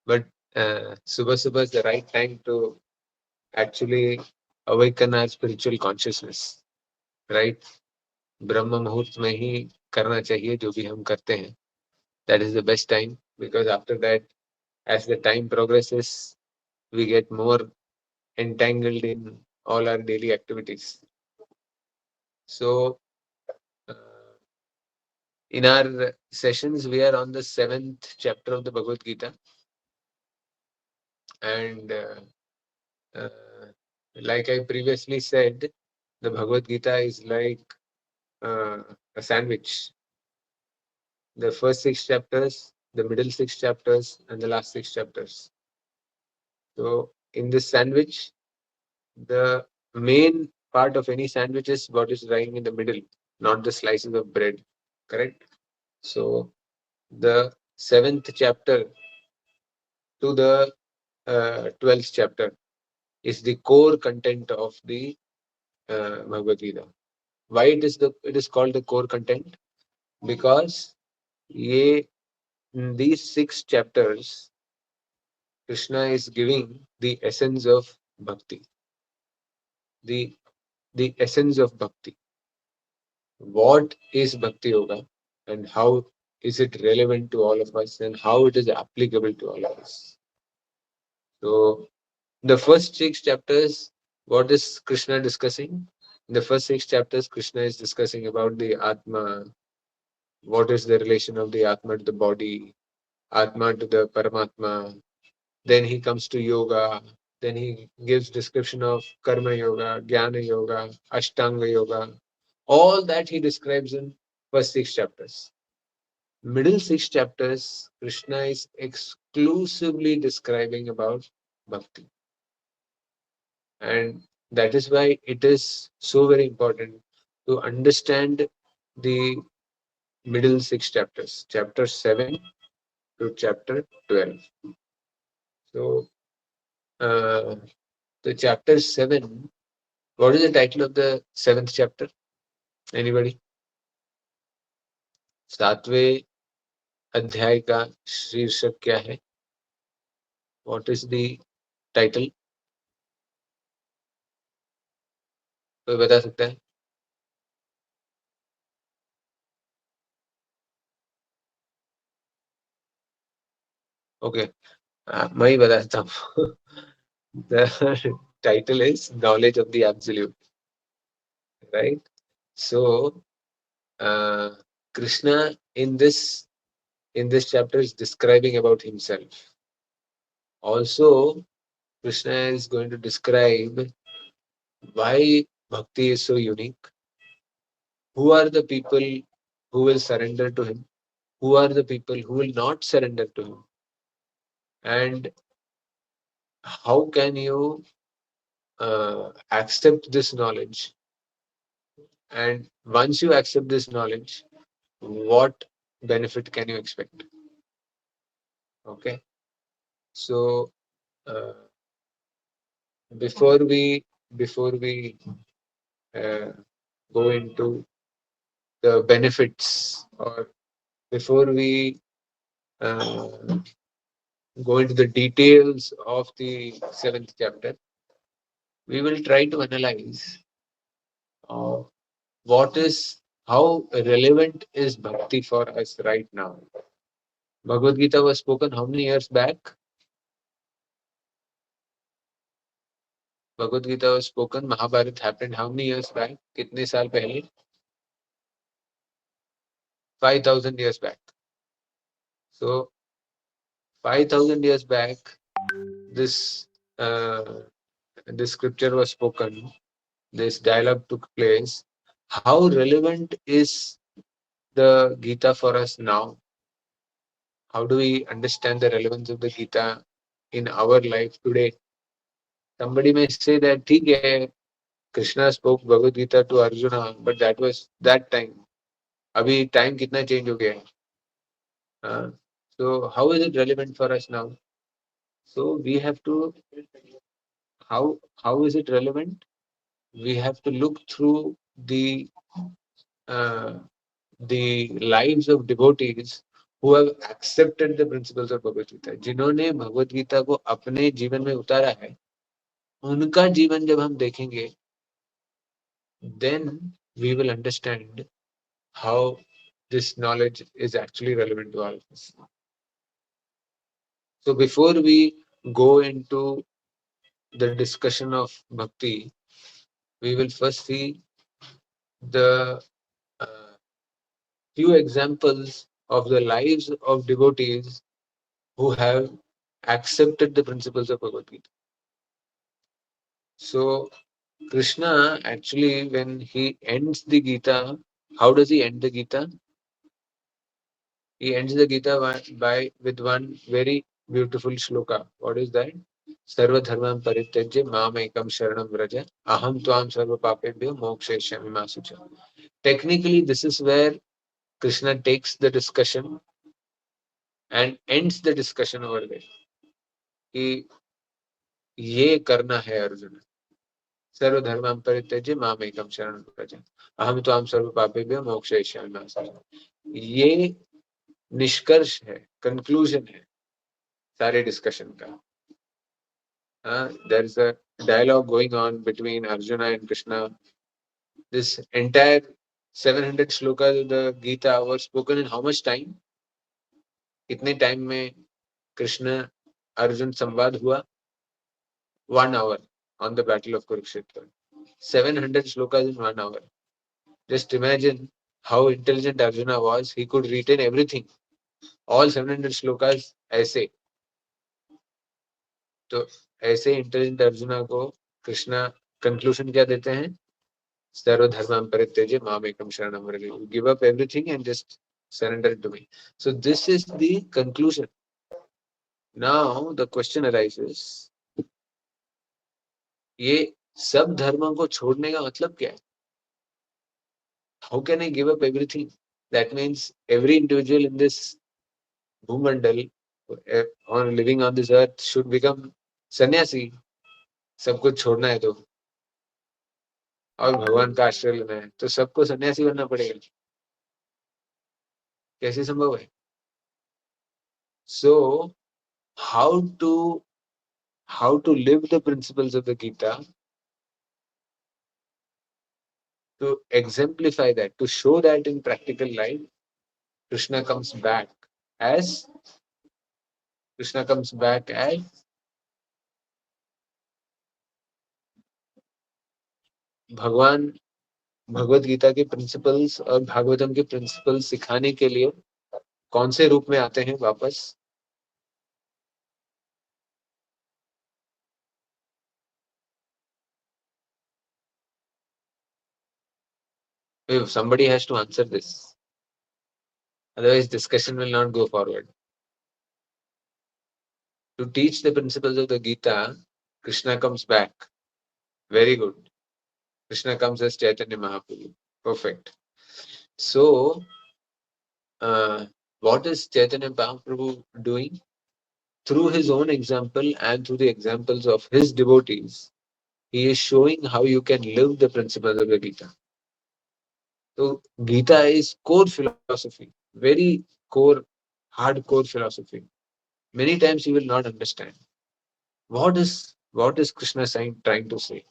but subah is the right time to actually awaken our spiritual consciousness, right? ब्रह्म मुहूर्त में ही करना चाहिए जो भी हम करते हैं. That is the best time, because after that, as the time progresses, we get more entangled in all our daily activities. So, uh, in our sessions, we are on the 7th chapter of the Bhagavad Gita, and uh, like I previously said, the Bhagavad Gita is like a sandwich. The first 6 chapters, the middle 6 chapters, and the last 6 chapters. So, in this sandwich, the main part of any sandwich is what is lying in the middle, not the slices of bread. Correct? So, the 7th chapter to the 12th chapter is the core content of the Bhagavad Gita. Why it is called the core content? Because in these 6 chapters, Krishna is giving the essence of bhakti, the the essence of bhakti. What is bhakti yoga, and how is it relevant to all of us, and how it is applicable to all of us? So, the first 6 chapters, what is Krishna discussing? In the first 6 chapters, Krishna is discussing about the Atma, what is the relation of the Atma to the body, Atma to the Paramatma. Then he comes to yoga. Then he gives description of Karma Yoga, Jnana Yoga, Ashtanga Yoga. All that he describes in first 6 chapters. Middle 6 chapters, Krishna is exclusively describing about bhakti. And that is why it is so very important to understand the middle 6 chapters, chapter 7 to chapter 12. So, uh, the chapter 7, what is the title of the 7th chapter? Anybody? सातवें अध्याय का शीर्षक क्या है? What is the title? कोई बता सकता है? Okay, मैं ही बता देता हूँ. The title is Knowledge of the Absolute, right? So, uh, Krishna in this chapter is describing about himself. Also, Krishna is going to describe why bhakti is so unique. Who are the people who will surrender to him? Who are the people who will not surrender to him? And how can you accept this knowledge? And once you accept this knowledge, what benefit can you expect? Okay. So, uh, before we uh, go into the benefits, or before we uh, go into the details of the 7th chapter, we will try to analyze uh, what is how relevant is bhakti for us right now. Bhagavad Gita was spoken how many years back? Bhagavad Gita was spoken, Mahabharata happened how many years back? कितने साल पहले? 5,000 years back. So 5,000 years back, this uh, this scripture was spoken, this dialogue took place. How relevant is the Gita for us now? How do we understand the relevance of the Gita in our life today? Somebody may say that, ठीक है, Krishna spoke Bhagavad Gita to Arjuna, but that was that time. अभी time कितना change हो गया है? So how is it relevant for us now? So we have to, how is it relevant? We have to look through uh, the lives of devotees who have accepted the principles of Bhagavad Gita, जिन्होंने भगवत गीता को अपने जीवन में उतारा है, उनका जीवन जब हम देखेंगे, then we will understand how this knowledge is actually relevant to all of us. So before we go into the discussion of bhakti, we will first see the few examples of the lives of devotees who have accepted the principles of Bhagavad Gita. So Krishna actually, when he ends the Gita, how does he end the Gita? He ends the Gita with one very beautiful shloka. What is that? Sarva dharmam parityajya mam ekam sharanam vraja aham tvam sarva papebhyo mokshayashyami ma sucha. Technically, this is where Krishna takes the discussion and ends the discussion over there. कि ये करना है अर्जुन, सर्व धर्मां परित्यज्य माम एकम शरणं व्रज अहम त्वां सर्व पापेभ्यो मोक्षयिष्यामि मा शुचः. ये निष्कर्ष है, कंक्लूजन है सारे डिस्कशन का. There is a dialogue going on between Arjuna and Krishna. This entire 700 shlokas of the Gita were spoken in how much time? कितने टाइम में कृष्ण अर्जुन संवाद हुआ? 1 hour on the battle of Kurukshetra. 700 shlokas in 1 hour. Just imagine how intelligent Arjuna was. He could retain everything. All 700 shlokas ऐसे. तो ऐसे intelligent arjuna को Krishna conclusion क्या देते हैं? सर्व धर्मां परित्यज्य माम एकम शरणं Vraj. Give up everything and just surrender it to me. So this is the conclusion. Now the question arises, ये सब धर्मों को छोड़ने का मतलब क्या है? How can I give up everything? That means every individual in this Bhumandal on living on this earth should become sannyasi. सब कुछ छोड़ना है तो, और भगवान का आश्रय लेना है तो सबको सन्यासी बनना पड़ेगा. कैसे संभव है? So how to live the principles of the Gita, to exemplify that, to show that in practical life, Krishna comes back as भगवान भगवत गीता के प्रिंसिपल्स और भागवतम के प्रिंसिपल्स सिखाने के लिए कौन से रूप में आते हैं वापस? If somebody has to answer this, otherwise discussion will not go forward. To teach the principles of the Gita, Krishna comes back. Very good. Krishna comes as Chaitanya Mahaprabhu. Perfect. So, what is Chaitanya Mahaprabhu doing? Through his own example and through the examples of his devotees, he is showing how you can live the principles of the Gita. So, Gita is core philosophy, very core, hardcore philosophy. Many times you will not understand. What is Krishna trying to say?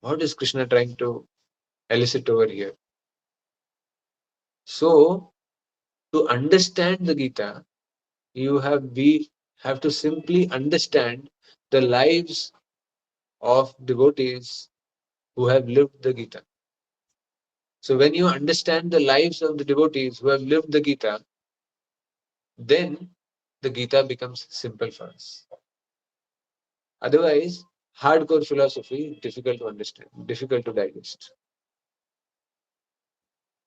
What is Krishna trying to elicit over here? So, to understand the Gita, we have to simply understand the lives of devotees who have lived the Gita. So when you understand the lives of the devotees who have lived the Gita, then the Gita becomes simple for us. Otherwise, hardcore philosophy, difficult to understand, difficult to digest.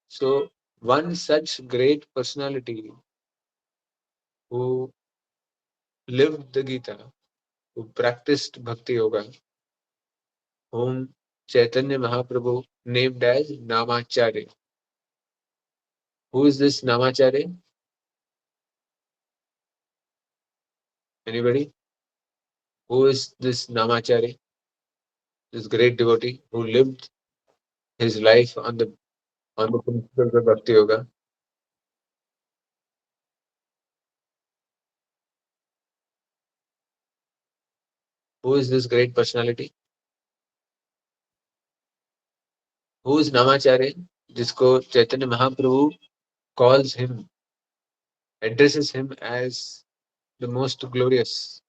So one such great personality who lived the Gita, who practiced Bhakti Yoga, whom Chaitanya Mahaprabhu named as Namacharya. Who is this Namacharya? Anybody? Who is this Namacharya? This great devotee who lived his life on the principles of Bhakti Yoga. Who is this great personality? Who is Namacharya? जिसको Chaitanya Mahaprabhu calls him, addresses him as the most glorious,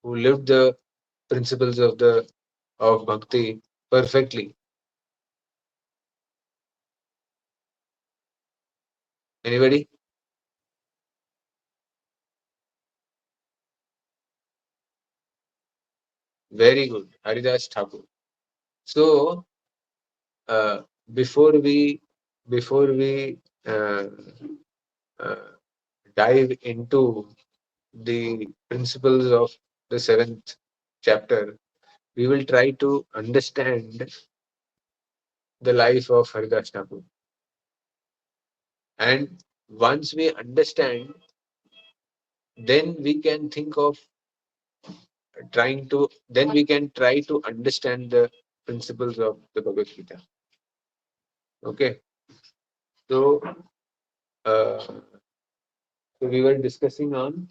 who lived the principles of bhakti perfectly. Anybody? Very good. Haridas Thakur. So uh, before we before we uh, uh, dive into the principles of the seventh chapter, we will try to understand the life of Haridas Thakur. And once we understand, then we can think of then we can try to understand the principles of the Bhagavad Gita. Okay. So, uh, so we were discussing on,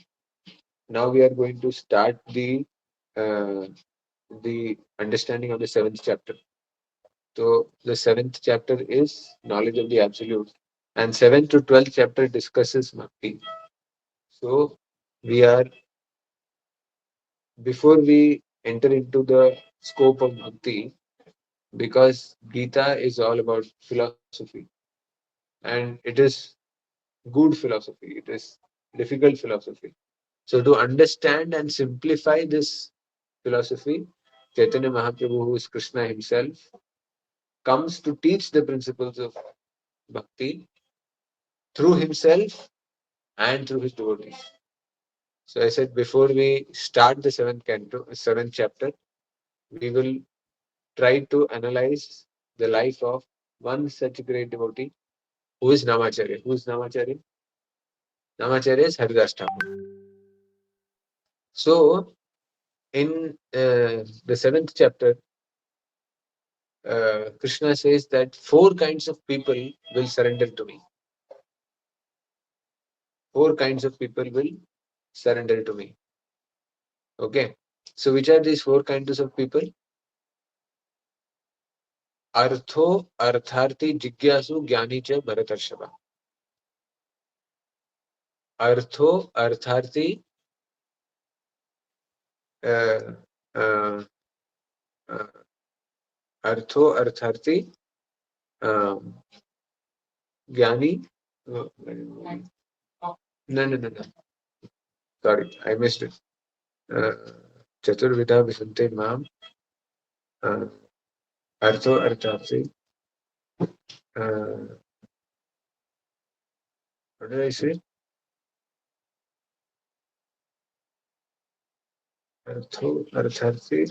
now we are going to start uh, the understanding of the seventh chapter. So the seventh chapter is knowledge of the absolute, and seventh to 12th chapter discusses bhakti. So we are before we enter into the scope of bhakti, because Gita is all about philosophy, and it is good philosophy. It is difficult philosophy. So to understand and simplify this philosophy, Chaitanya Mahaprabhu, who is Krishna himself, comes to teach the principles of bhakti through himself and through his devotees. So I said before we start the seventh chapter, we will try to analyze the life of one such great devotee who is Namacharya. Who is Namacharya? Namacharya is Haridas Thakur. So in the seventh chapter, Krishna says that four kinds of people will surrender to me. Four kinds of people will surrender to me. Okay. So which are these four kinds of people? अर्थो अर्थार्थी जिज्ञासु ज्ञानी च भरतर्षभ. अर्थो अर्थार्थी uh, uh, uh, अर्थो अर्थार्थी ज्ञानी. No, no, no, no. Sorry, I missed it. चतुर्विधा विसन्ते माम. अर्थो अर्थार्थी. What did I say? अर्थो अर्थार्थी.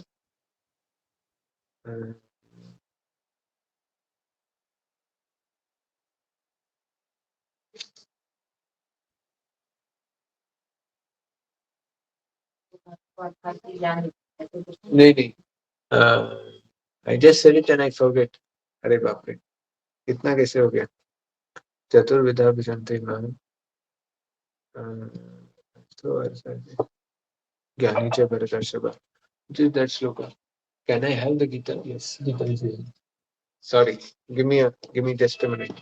नहीं नहीं. I just said it and I forget. अरे बाप रे, इतना कैसे हो गया? चतुर्विधा विसन्ते माम. अर्थो अर्थार्थी ज्ञानी च भरतर्षभ. Which is that sloka? Can I have the Gita? Yes, Gita is here. Sorry, give me just a minute.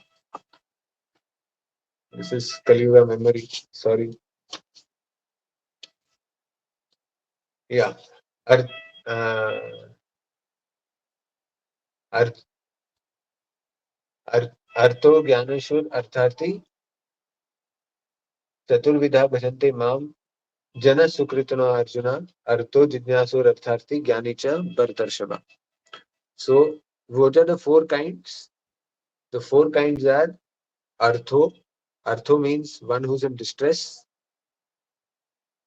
This is Kaliuga memory. Sorry. Yeah. Arth, uh, arth, अर्थो ज्ञानेश्वर अर्थार्थी चतुर्विधा भजन्ते माम जन सुकृतनो अर्जुन अर्थो जिज्ञासुर अर्थार्थी ज्ञानी च भरतर्षभ. So what are the four kinds? The four kinds are artho. Artho means one who's in distress.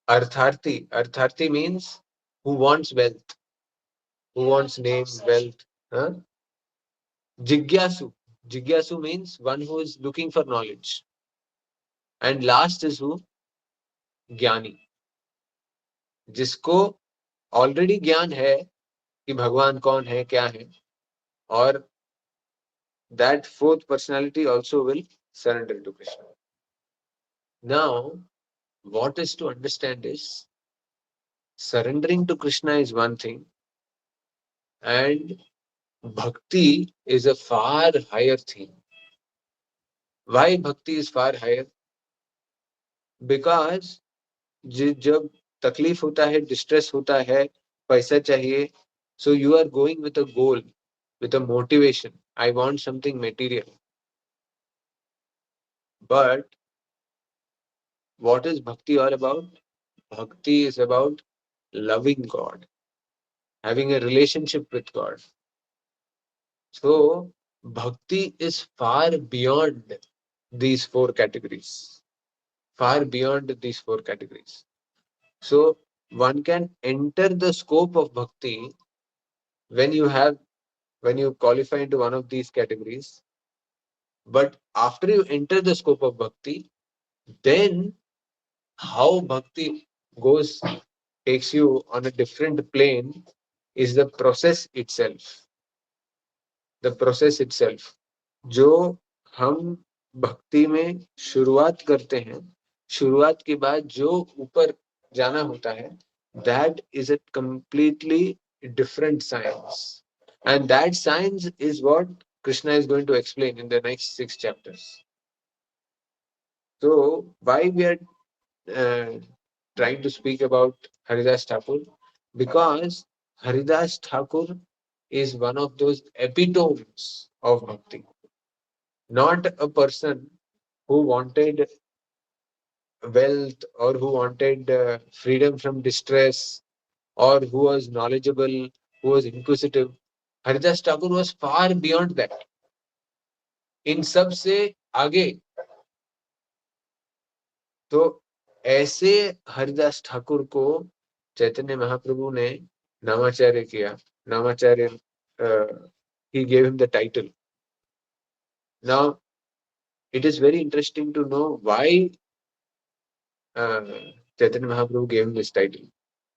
Artharthi. Artharthi means who wants wealth, who wants name, wealth. Huh? Jigyasu. Jigyasu means one who is looking for knowledge. And last is who? Jnani. जिसको already ज्ञान है कि भगवान कौन है, क्या है, और that fourth personality also will surrender to Krishna. Now, what is to understand is surrendering to Krishna is one thing, and bhakti is a far higher thing. Why bhakti is far higher? Because जब तकलीफ होता है, distress होता है, पैसा चाहिए, so you are going with a goal, with a motivation. I want something material. But what is bhakti all about? Bhakti is about loving God, having a relationship with God. So bhakti is far beyond these four categories. Far beyond these four categories. So one can enter the scope of bhakti when you have when you qualify into one of these categories. But after you enter the scope of bhakti, then how bhakti goes takes you on a different plane is the process itself. The process itself. जो हम भक्ति में शुरुआत करते हैं, शुरुआत के बाद जो ऊपर जाना होता है, that is a completely different science. And that science is what Krishna is going to explain in the next 6 chapters. So, why we are uh, trying to speak about Haridas Thakur? Because Haridas Thakur is one of those epitomes of bhakti. Not a person who wanted wealth or who wanted freedom from distress or who was knowledgeable, who was inquisitive. Haridas Thakur was far beyond that. इन सब से आगे. तो ऐसे हरिदास ठाकुर को चैतन्य महाप्रभु ने नामाचार्य किया. नामाचार्य, he gave him the title. Now, it is very interesting to know why uh, Chaitanya Mahaprabhu gave him this title.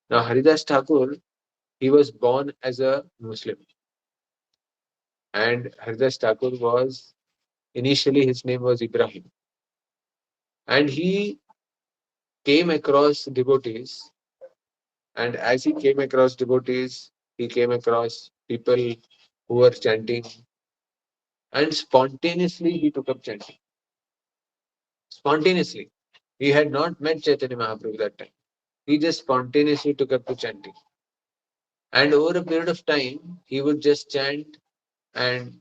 Now, Haridas Thakur, he was born as a Muslim. And Haridas Thakur was, initially his name was Ibrahim. And he came across devotees. And as he came across devotees, he came across people who were chanting. And spontaneously, he took up chanting. Spontaneously. He had not met Chaitanya Mahaprabhu that time. He just spontaneously took up to chanting. And over a period of time, he would just chant, and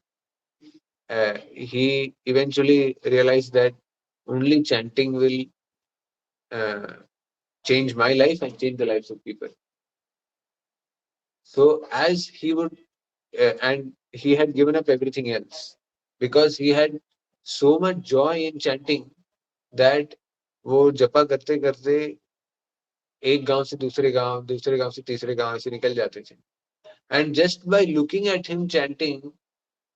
he eventually realized that only chanting will uh, change my life and change the lives of people. So as he would, and he had given up everything else because he had so much joy in chanting that वो जपा करते करते एक गांव से दूसरे गांव से तीसरे गांव ऐसे निकल जाते थे. And just by looking at him chanting,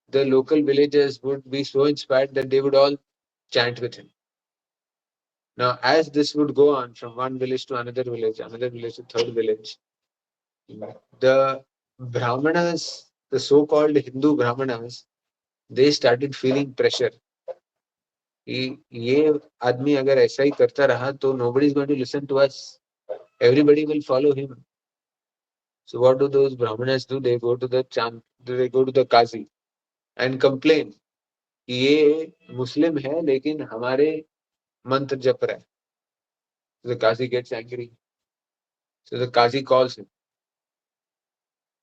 the local villagers would be so inspired that they would all chant with him. Now, as this would go on from one village to another village to third village, the Brahmanas, the so-called Hindu Brahmanas, they started feeling pressure. ये आदमी अगर ऐसा ही करता रहा तो nobody is going to listen to us. Everybody will follow him. So what do those Brahmanas do? They go to the Qazi and complain. ये मुस्लिम है लेकिन हमारे मंत्र जप रहा है. So the Qazi gets angry. So the Qazi calls him.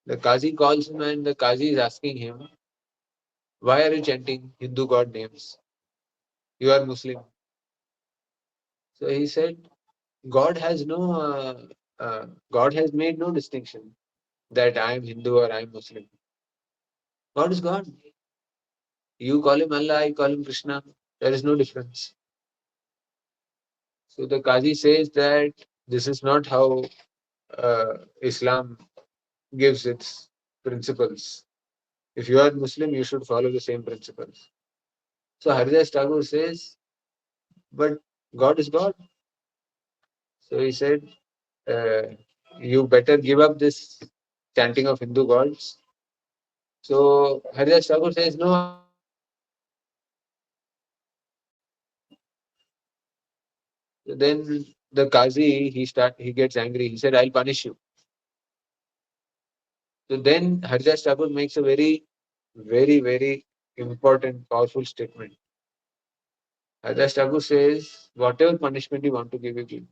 The Qazi calls him and the Qazi is asking him, why are you chanting Hindu god names? You are Muslim. So he said, God has no, God has made no distinction that I am Hindu or I am Muslim. God is God. You call him Allah, I call him Krishna. There is no difference. So the Qazi says that this is not how Islam gives its principles. If you are Muslim, you should follow the same principles. So Haridas Thakur says, but God is God. So he said, you better give up this chanting of Hindu gods. So Haridas Thakur says, no, I will not give up this chanting of Hindu gods. Then the Qazi, he gets angry. He said, I'll punish you. So then Haridas Thakur makes a very, very, very important, powerful statement. Haridas Thakur says, whatever punishment you want to give, you give.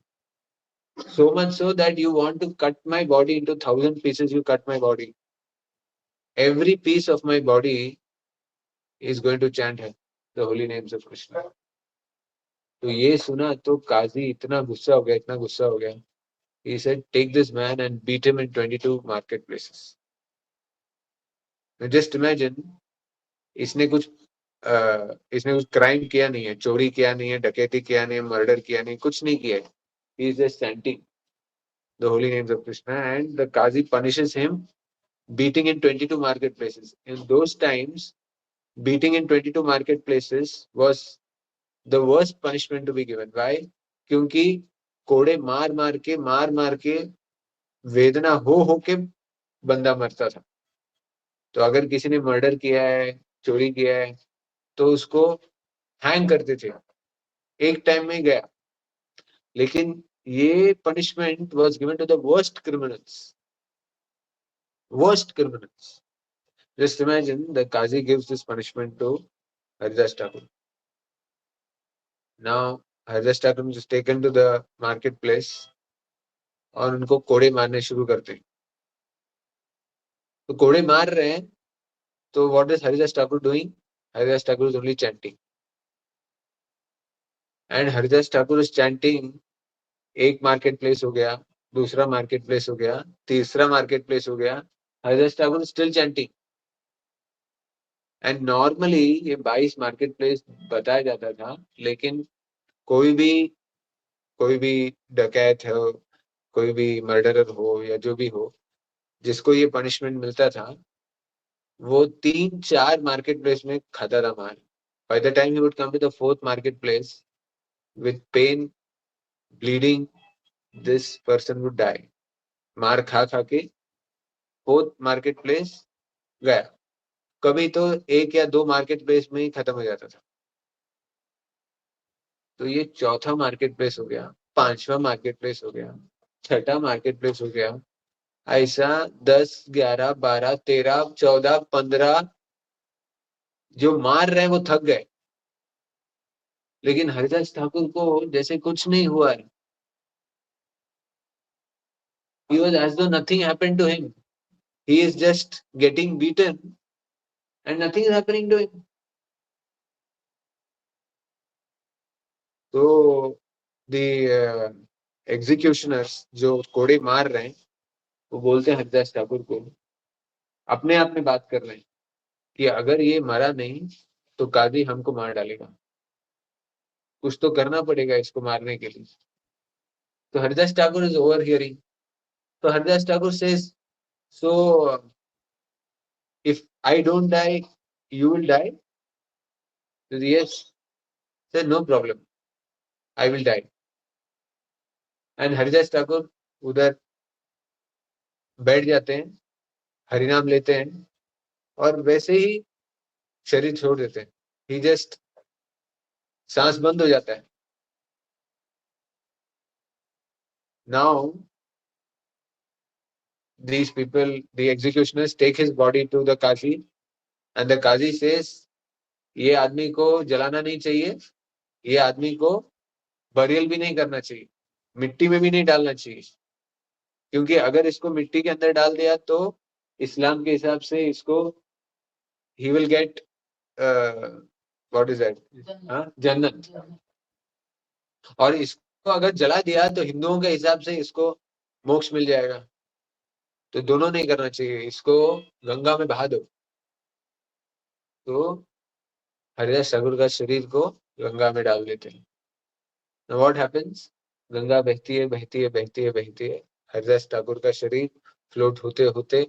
So much so that you want to cut my body into 1,000 pieces, you cut my body. Every piece of my body is going to chant the holy names of Krishna. तो ये सुना तो काजी इतना गुस्सा हो गया, इतना गुस्सा हो गया. He said, take this man and beat him in 22 marketplaces. Now just imagine, इसने कुछ क्राइम किया नहीं है, चोरी किया नहीं है, डकैती किया नहीं है, मर्डर किया नहीं, कुछ नहीं किया है. He is just chanting the holy names of Krishna, and the Qazi punishes him, beating in 22 marketplaces. In those times, beating in 22 marketplaces was the worst punishment to be given. Why? क्योंकि कोड़े मार मार के वेदना हो के बंदा मरता था. तो अगर किसी ने मर्डर किया है, चोरी किया है, तो उसको हैंग करते थे, एक टाइम में गया. लेकिन ये punishment was given to the worst criminals. Just imagine the Qazi gives this punishment to Haridas Thakur. Now Haridas Thakur is taken to the marketplace और उनको कोड़े मारने शुरू करते हैं. तो कोड़े मार रहे हैं, तो what is Haridas Thakur doing? Haridas Thakur is only chanting. And Haridas Thakur is chanting. एक मार्केट प्लेस हो गया, दूसरा मार्केट प्लेस हो गया, तीसरा मार्केट प्लेस हो गया. Haridas Thakur is still chanting. And normally ये 22 मार्केट प्लेस बताया जाता था, लेकिन कोई भी डकैत हो, कोई भी मर्डरर हो या जो भी हो, जिसको ये पनिशमेंट मिलता था, वो 3-4 मार्केट प्लेस में खाता था मार. By the time he would come to the fourth market place with pain, bleeding, this person would die. मार खा के फोर्थ मार्केट प्लेस गया. कभी तो 1 या 2 मार्केट प्लेस में ही खत्म हो जाता था. तो ये चौथा मार्केट प्लेस हो गया, 5वां मार्केट प्लेस हो गया, 6ठा मार्केट प्लेस हो गया. ऐसा 10, 11, 12, 13, 14, 15 जो मार रहे हैं वो थक गए. लेकिन हरिदास ठाकुर को जैसे कुछ नहीं हुआ है. He was as though nothing happened to him. He is just getting beaten and nothing is happening to him. तो the executioners जो कोड़े मार रहे हैं, वो बोलते हैं हरिदास ठाकुर को, अपने आप में बात कर रहे हैं कि अगर ये मरा नहीं तो काजी हमको मार डालेगा, कुछ तो करना पड़ेगा इसको मारने के लिए. तो Haridas Thakur is overhearing. तो Haridas Thakur says, so if I don't die you will die. Yes, sir no problem, I will die. And Haridas Thakur उधर बैठ जाते हैं, हरिनाम लेते हैं और वैसे ही शरीर छोड़ देते हैं. ही जस्ट, सांस बंद हो जाता है. Now these people, the executioners, take his body to the Qazi, and the Qazi says, ये आदमी को जलाना नहीं चाहिए, ये आदमी को बरियल भी नहीं करना चाहिए, मिट्टी में भी नहीं डालना चाहिए, क्योंकि अगर इसको मिट्टी के अंदर डाल दिया तो इस्लाम के हिसाब से इसको he will get what is that, जन्नत. और इसको अगर जला दिया तो हिंदुओं के हिसाब से इसको मोक्ष मिल जाएगा. तो दोनों नहीं करना चाहिए, इसको गंगा में बहा दो. तो हरिदास ठाकुर का शरीर को गंगा में डाल देते हैं. Now what happens? गंगा बहती है, बहती है, बहती है, बहती है. हरिदास ठाकुर का शरीर फ्लोट होते होते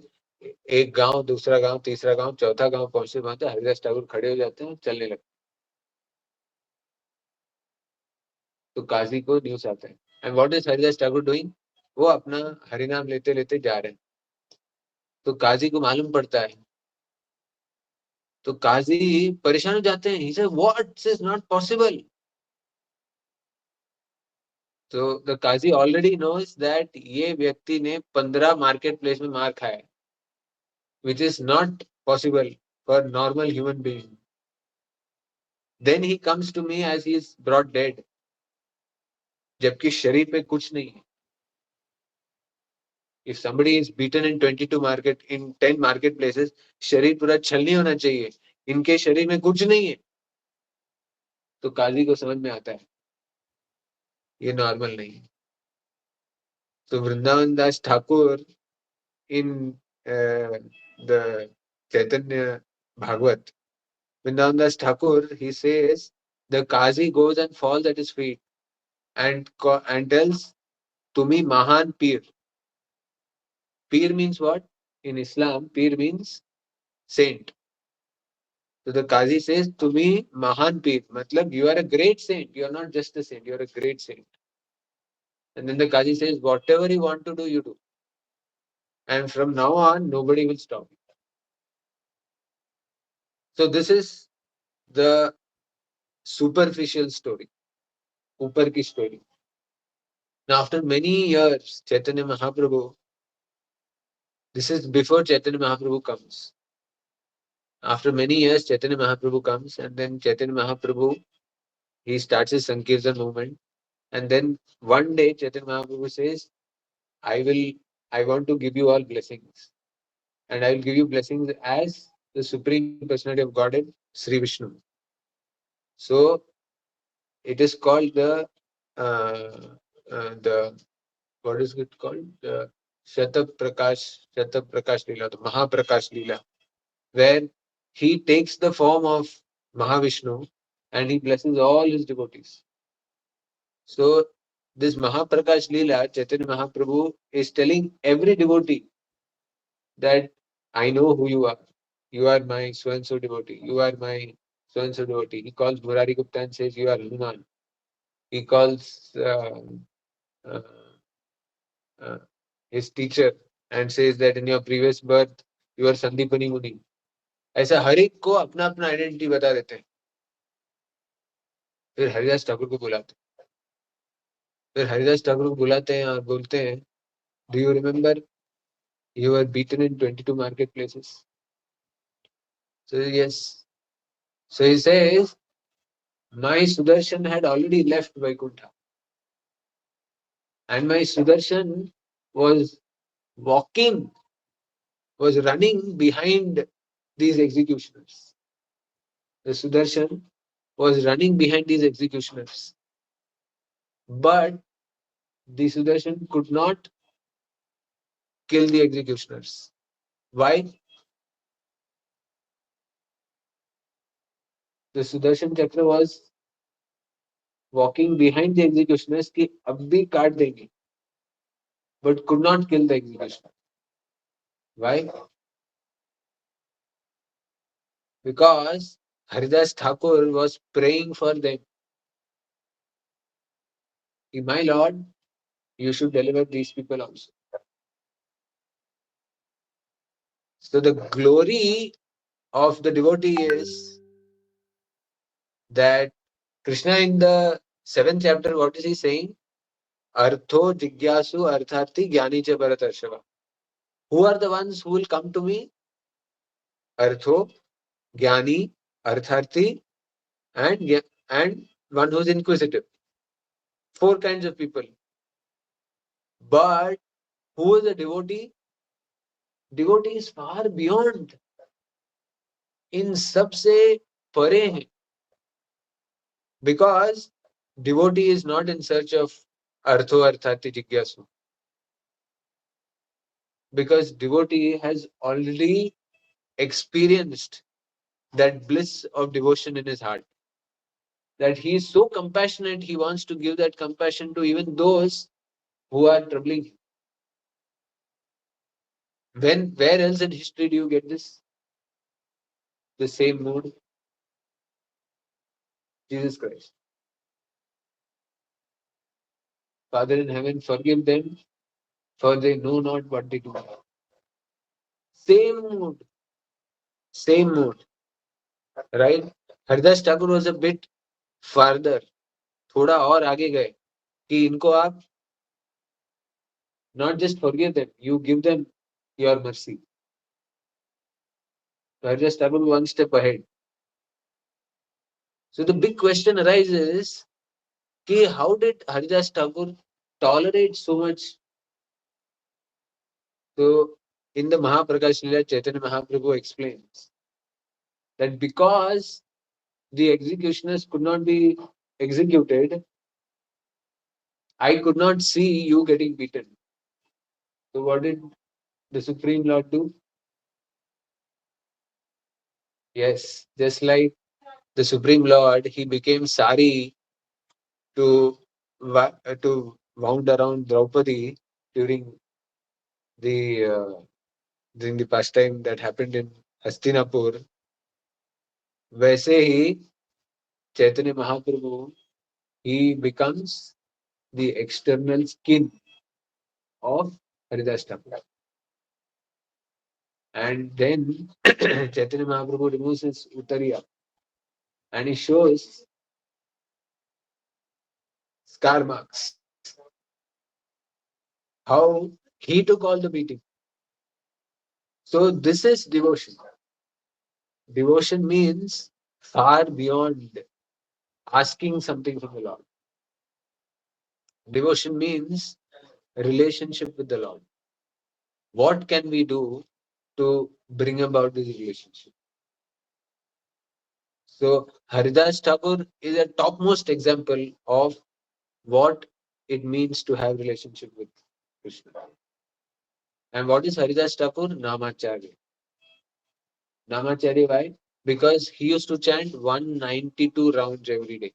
एक गांव, दूसरा गांव, तीसरा गांव, चौथा गांव पहुंचते हरिदास ठाकुर खड़े हो जाते हैं, चलने लगते. तो काजी को न्यूज आता है. And what is Haridas Thakur doing? वो अपना हरिनाम लेते लेते जा रहे हैं. तो काजी को मालूम पड़ता है. तो काजी परेशान हो जाते हैं. He said, what is not possible. So the Qazi already knows that ये व्यक्ति ने 15 market place में मार खाया है, which is not possible for normal human being. Then he comes to me as he is brought dead, जबकि शरीर पे कुछ नहीं है. If somebody is beaten in 10 marketplaces, शरीर पूरा छल नहीं होना चाहिए. इनके शरीर में कुछ नहीं है. तो काजी को समझ में आता है ये नॉर्मल नहीं है. तो वृंदावन दास Thakur in the Chaitanya Bhagvat, Vrindavan Das Thakur, he says, the Qazi goes and falls at his feet and tells, Tumi Mahan Peer. Peer means what? In Islam, Peer means saint. So the Qazi says, Tumi Mahan Peer. Matlab, you are a great saint. You are not just a saint, you are a great saint. And then the Qazi says, whatever you want to do, you do. And from now on, nobody will stop you. So this is the superficial story. ऊपर की story. Now, after many years, Chaitanya Mahaprabhu, this is before Chaitanya Mahaprabhu comes. After many years, Chaitanya Mahaprabhu comes, and then Chaitanya Mahaprabhu, he starts his Sankirtan movement. And then one day, Chaitanya Mahaprabhu says, I want to give you all blessings. And I will give you blessings as the Supreme Personality of Godhead, Sri Vishnu. So, it is called the what is it called? The Shataprakash Leela, the Mahaprakash Leela, where he takes the form of Mahavishnu and he blesses all his devotees. So, this Mahaprakash Leela, Chaitanya Mahaprabhu is telling every devotee that I know who you are. You are my so and so devotee. You are my so and so devotee. He calls Murari Gupta and says, you are Hanuman. He calls uh, his teacher and says that in your previous birth you are Sandipani Muni. ऐसा हर एक को अपना अपना identity बता देते हैं. फिर हरिदास ठाकुर को बुलाते हैं. फिर हरिदास ठाकुर को बुलाते हैं और बोलते हैं, do you remember you were beaten in 22 marketplaces? So yes. So he says, my Sudarshan had already left Vaikuntha. And my Sudarshan was running behind these executioners. The Sudarshan was running behind these executioners. But the Sudarshan could not kill the executioners. Why? The Sudarshan Chakra was walking behind the executioners कि अब भी काट देंगे, but could not kill the executioner. Why? Because Haridas Thakur was praying for them. My Lord, you should deliver these people also. So the glory of the devotee is that Krishna in the 7th chapter, what is he saying? Artho jigyasu artharthi jnani cha bharatarshava. Who are the ones who will come to me? Artho, jnani, artharthi, and one who is inquisitive. 4 kinds of people. But who is a devotee? Devotee is far beyond. इन सब से परे हैं. Because devotee is not in search of artho arthati jigyasu. Because devotee has already experienced that bliss of devotion in his heart. That he is so compassionate, he wants to give that compassion to even those who are troubling him. Where else in history do you get this? The same mood? Jesus Christ. Father in heaven, forgive them, for they know not what they do. Same mood. Same mood. Right? Haridas Thakur was a bit farther. थोड़ा और आगे गए. कि इनको आप not just forgive them, you give them your mercy. Haridas Thakur one step ahead. So the big question arises कि how did Haridas Thakur tolerate so much? So in the Mahaprakash Leela, Chaitanya Mahaprabhu explains that because the executioners could not be executed, I could not see you getting beaten. So what did the Supreme Lord do? Yes, just like the Supreme Lord, he became sari to to wound around Draupadi during the pastime that happened in Hastinapur. वैसे ही Chaitanya Mahaprabhu, he becomes the external skin of Haridas Thakur. And then Chaitanya Mahaprabhu removes his Uttariya and he shows scar marks. How he took all the beating. So this is devotion. Devotion means far beyond asking something from the Lord. Devotion means relationship with the Lord. What can we do to bring about this relationship? So Haridas Thakur is a topmost example of what it means to have relationship with Krishna. And what is Haridas Thakur? Namacharya. Namacharya, why? Because he used to chant 192 rounds every day.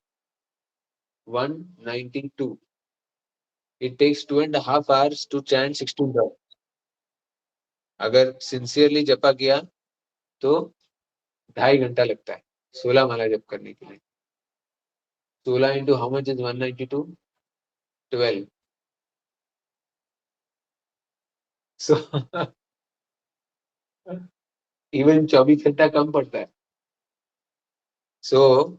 192. It takes 2.5 hours to chant 16 rounds. अगर sincerely जपा किया तो 2.5 घंटा लगता है 16 माला जप करने के लिए 16 into how much is 192 12 so even 24 घंटा कम पड़ता है so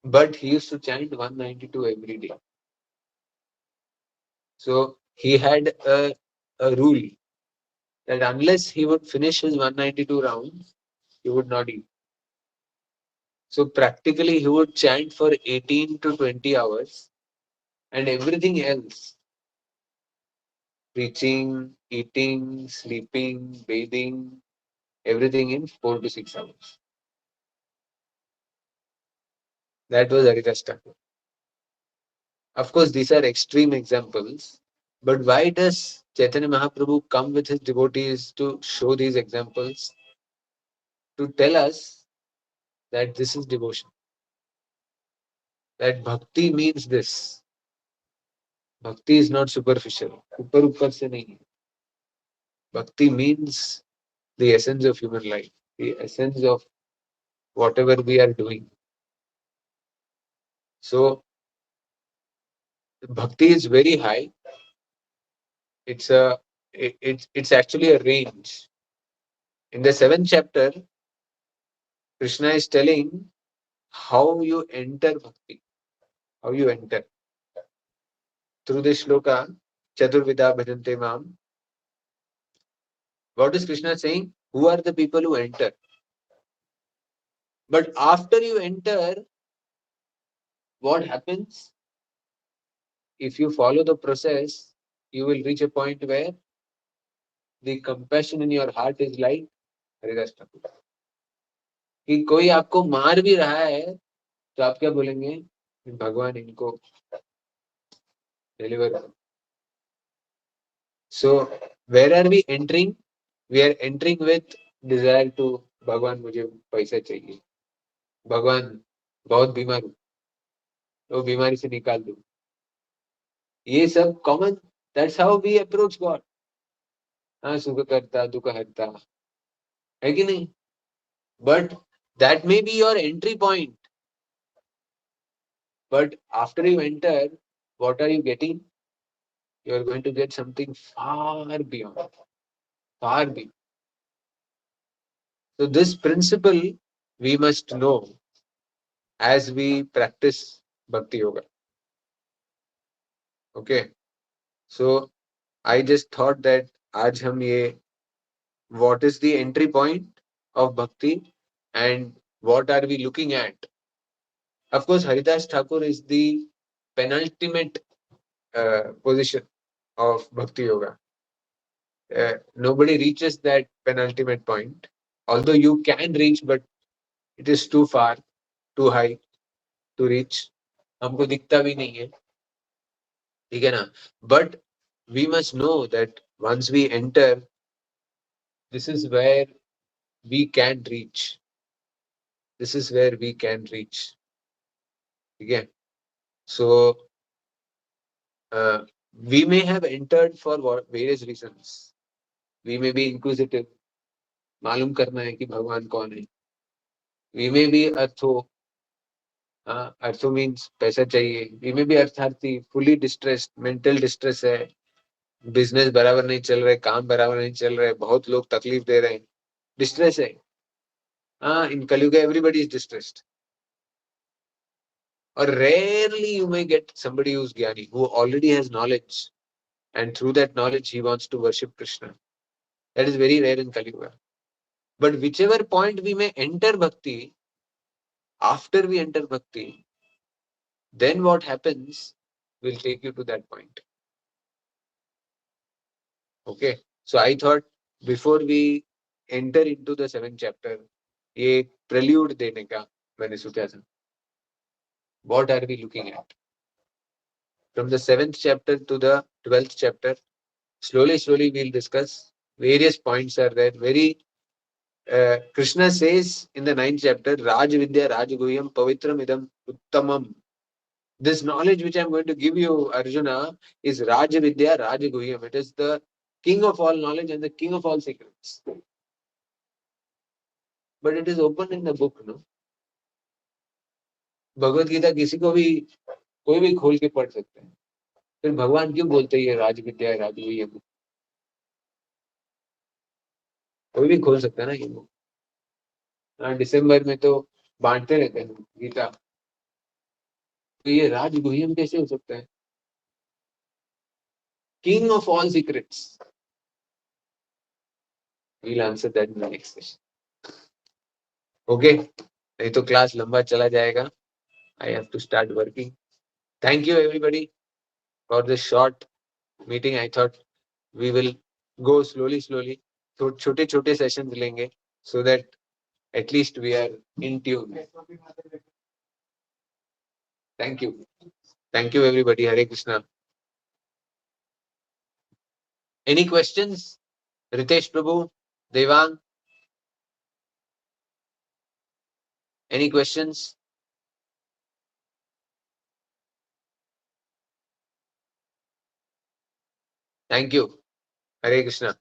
but he used to chant 192 every day so he had a rule that unless he would finish his 192 rounds he would not eat. So practically he would chant for 18 to 20 hours and everything else, preaching, eating, sleeping, bathing, everything in 4 to 6 hours. That was Haridas Thakur. Of course, these are extreme examples, but why does Chaitanya Mahaprabhu come with his devotees to show these examples? To tell us that this is devotion. That bhakti means this. Bhakti is not superficial. ऊपर से नहीं है. Bhakti means the essence of human life, the essence of whatever we are doing. So, bhakti is very high. It's it's actually a range. In the 7th chapter, Krishna is telling how you enter bhakti, how you enter. Through this shloka, Chaturvida Bhajante Mam, what is Krishna saying? Who are the people who enter? But after you enter, what happens? If you follow the process, you will reach a point where the compassion in your heart is like Haridas Thakur. कि कोई आपको मार भी रहा है तो आप क्या बोलेंगे भगवान इनको डिलीवर करो. So where are we entering? We are entering with desire to भगवान मुझे पैसा चाहिए भगवान बहुत बीमार हूँ तो बीमारी से निकाल दो ये सब common that's how we approach God हाँ सुख करता दुख हरता है कि नहीं but that may be your entry point but after you enter what are you getting you are going to get something far beyond far beyond so this principle we must know as we practice bhakti yoga Okay. So I just thought that आज हम ये what is the entry point of bhakti and what are we looking at? Of course, Haridas Thakur is the penultimate position of bhakti yoga. Nobody reaches that penultimate point. Although you can reach, but it is too far, too high to reach. हमको दिखता भी नहीं है, ठीक है ना? But we must know that once we enter, this is where we can reach. This is where we can reach. Okay. So we may have entered for various reasons. We may be inquisitive. मालूम करना है कि भगवान कौन है. We may be अर्थो. अर्थो means पैसा चाहिए. We may be अर्थार्थी, fully distressed, mental distress है. बिजनेस बराबर नहीं चल रहे, काम बराबर नहीं चल रहे, बहुत लोग तकलीफ दे रहे हैं, डिस्ट्रेस है. हाँ, इन कलयुग एवरीबडी इज डिस्ट्रेस्ड. और rarely you may get somebody who's ज्ञानी, who already has knowledge, and through that knowledge he wants to worship Krishna. That is very rare in Kali-yuga. But whichever point we may enter bhakti, after we enter bhakti, then what happens will take you to that point. Okay. So I thought before we enter into the 7th chapter, ये prelude देने का मैंने सोचा था. What are we looking at? From the 7th chapter to the 12th chapter, slowly we'll discuss. Various points are there. Krishna says in the 9th chapter, Raj Vidya Raj Guhyam Pavitram Idam Uttamam. This knowledge which I'm going to give you, Arjuna, is Raj Vidya Raj Guhyam. It is the king of all knowledge and the king of all secrets. But it is open in the book, no? Bhagavad Gita किसी को भी कोई भी खोल के पढ़ सकते हैं. फिर भगवान क्यों बोलते हैं राज विद्या है, राज गुह्यम? कोई भी खोल सकता है ना ये बुक. हाँ, दिसंबर में तो बांटते रहते हैं गीता. तो ये राज गुह्यम कैसे हो सकता है? King of all secrets. We'll answer that in the next session. Okay. नहीं तो क्लास लंबा चला जाएगा. I have to start working. Thank you everybody for this short meeting. I thought we will go slowly. तो छोटे छोटे sessions लेंगे so that at least we are in tune. Thank you. Thank you everybody. Hare Krishna. Any questions? Ritesh Prabhu, Devang, any questions? Thank you. Hare Krishna.